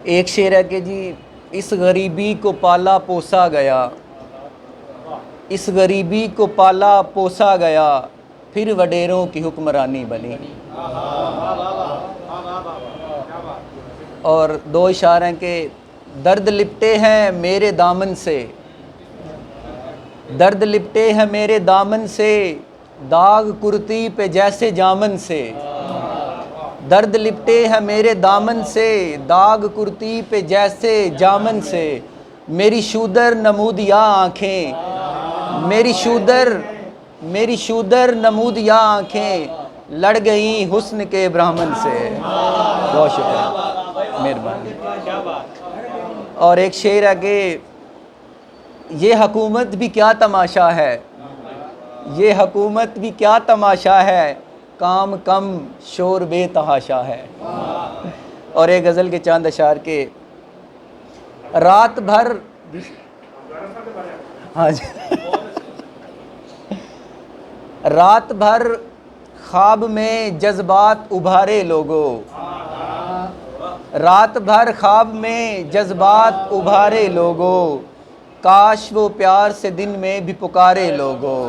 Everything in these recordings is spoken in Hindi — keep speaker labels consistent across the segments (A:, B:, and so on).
A: एक शेर है कि जी, इस गरीबी को पाला पोसा गया, इस गरीबी को पाला पोसा गया, फिर वडेरों की हुक्मरानी बनी। और दो इशारे हैं कि दर्द लिपटे हैं मेरे दामन से, दर्द लिपटे हैं मेरे दामन से, दाग कुर्ती पे जैसे जामन से। दर्द लिपटे हैं मेरे दामन से, दाग कुर्ती पे जैसे जामन से। मेरी शूदर नमूदिया आँखें, मेरी शूदर नमूदिया आँखें लड़ गई हुस्न के ब्राह्मण से। बहुत शुक्रिया, मेहरबानी। और एक शेर है कि ये हुकूमत भी क्या तमाशा है, ये हुकूमत भी क्या तमाशा है, काम कम शोर बेतहाशा है। और एक गज़ल के चांद अशार के रात भर, हाँ जी, रात भर ख्वाब में जज्बात उभारे लोगों, रात भर ख्वाब में जज्बात उभारे लोगों, काश वो प्यार से दिन में भी पुकारे लोगों।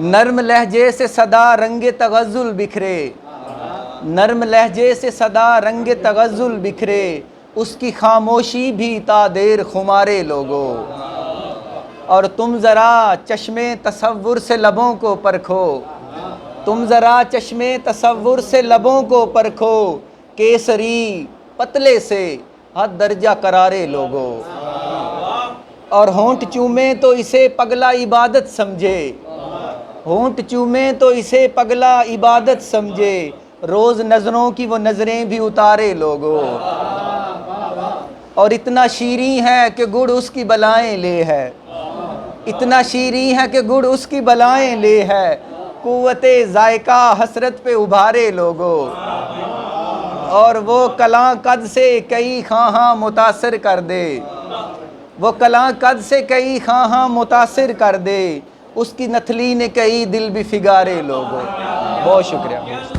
A: नर्म लहजे से सदा रंगे तगज़ुल बिखरे, नर्म लहजे से सदा रंगे तगज़ुल बिखरे, उसकी खामोशी भी तादेर खुमारे लोगों। और तुम ज़रा चश्मे तसव्वुर से लबों को परखो, तुम ज़रा चश्मे तसव्वुर से लबों को परखो, केसरी पतले से हद दर्जा करारे लोगों। और होंठ चूमे तो इसे पगला इबादत समझे, होंठ चूमे तो इसे पगला इबादत समझे, रोज़ नज़रों की वो नज़रें भी उतारे लोगों। और इतना शीरी है कि गुड़ उसकी बलाएं ले है, इतना शीरी है कि गुड़ उसकी बलाएं ले है, कुव्वते ज़ायका हसरत पे उभारे लोगों। और वो कलां कद से कई खां मुतासिर कर दे, वो कलां कद से कई खां मुतासिर कर दे, उसकी नथली ने कई दिल भी फिगारे लोगों। बहुत शुक्रिया।